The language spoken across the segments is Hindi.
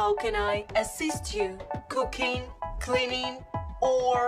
How can I assist you? Cooking, cleaning, or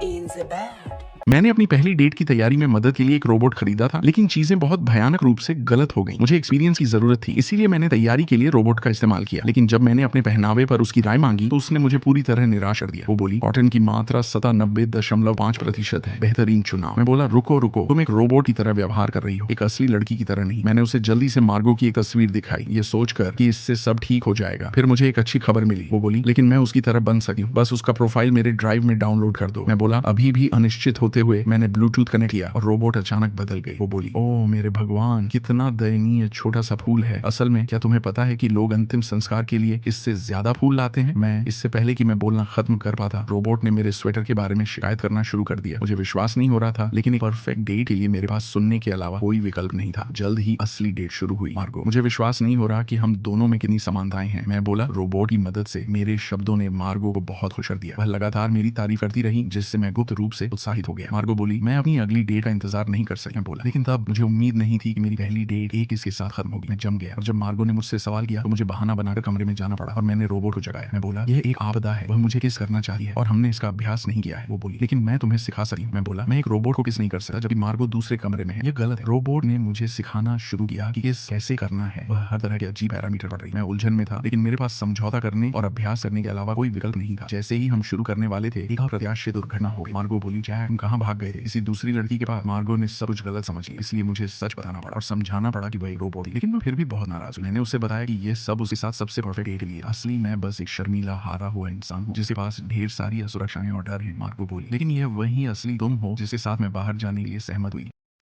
in the bed? मैंने अपनी पहली डेट की तैयारी में मदद के लिए एक रोबोट खरीदा था, लेकिन चीजें बहुत भयानक रूप से गलत हो गईं। मुझे एक्सपीरियंस की जरूरत थी, इसीलिए मैंने तैयारी के लिए रोबोट का इस्तेमाल किया। लेकिन जब मैंने अपने पहनावे पर उसकी राय मांगी तो उसने मुझे पूरी तरह निराश कर दिया। वो बोली, कॉटन की मात्रा 97.5% है, बेहतरीन चुनाव। मैं बोला, रुको रुको, तुम एक रोबोट की तरह व्यवहार कर रही हो, एक असली लड़की की तरह नहीं। मैंने उसे जल्दी से मार्गो की एक तस्वीर दिखाई, ये सोचकर कि इससे सब ठीक हो जाएगा। फिर मुझे एक अच्छी खबर मिली। वो बोली, लेकिन मैं उसकी तरह बन सकी हूँ, बस उसका प्रोफाइल मेरे ड्राइव में डाउनलोड कर दो। मैं बोला, अभी भी अनिश्चित होते हुए मैंने ब्लूटूथ कनेक्ट किया और रोबोट अचानक बदल गई। वो बोली, ओह मेरे भगवान, कितना दयनीय छोटा सा फूल है। असल में क्या तुम्हें पता है कि लोग अंतिम संस्कार के लिए इससे ज्यादा फूल लाते हैं? मैं इससे पहले कि मैं बोलना खत्म कर पाता, रोबोट ने मेरे स्वेटर के बारे में शिकायत करना शुरू कर दिया। मुझे विश्वास नहीं हो रहा था, लेकिन एक परफेक्ट डेट के लिए मेरे पास सुनने के अलावा कोई विकल्प नहीं था। जल्द ही असली डेट शुरू हुई। मार्गो, मुझे विश्वास नहीं हो रहा कि हम दोनों में कितनी समानताएं हैं। मैं बोला, रोबोट की मदद से। मेरे शब्दों ने मार्गो को बहुत खुश कर दिया। वह लगातार मेरी तारीफ करती रही, जिससे मैं गुप्त रूप से उत्साहित हो गया। मार्गो बोली, मैं अपनी अगली डेट का इंतजार नहीं कर सका। बोला, लेकिन तब मुझे उम्मीद नहीं थी कि मेरी पहली डेट एक इसके साथ खत्म होगी। मैं जम गया और जब मार्गो ने मुझसे सवाल किया तो मुझे बहाना बनाकर कमरे में जाना पड़ा और मैंने रोबोट को जगाया। मैं बोला, यह एक आपदा है, वह मुझे किस करना चाहिए और हमने इसका अभ्यास नहीं किया है। वो बोली, लेकिन मैं तुम्हें सिखा सकती हूँ। मैं बोला, मैं एक रोबोट को किस नहीं कर सकता जबकि मार्गो दूसरे कमरे में है, ये गलत है। रोबोट ने मुझे सिखाना शुरू किया कि किस कैसे करना है। वह हर तरह के अजीब पैरामीटर पढ़ रही। मैं उलझन में था, लेकिन मेरे पास समझौता करने और अभ्यास करने के अलावा कोई विकल्प नहीं था। जैसे ही हम शुरू करने वाले थे, एक अप्रत्याशित दुर्घटना हो गई। मार्गो बोली, जैक तुम कहाँ भाग गए थे? किसी दूसरी लड़की के पास? मार्गो ने सब कुछ गलत समझ लिया, इसलिए मुझे सच बताना पड़ा और समझाना पड़ा कि वह एक रोबोट थी। लेकिन मैं फिर भी बहुत नाराज हूँ। मैंने उसे बताया कि ये सब उसके साथ सबसे परफेक्ट डेट के लिए। असली मैं बस एक शर्मीला हारा हुआ इंसान हूँ जिसके पास ढेर सारी असुरक्षाएं और डर है। मार्गो बोली, लेकिन यह वही असली तुम हो जिसके साथ मैं बाहर जाने के लिए सहमत हुई।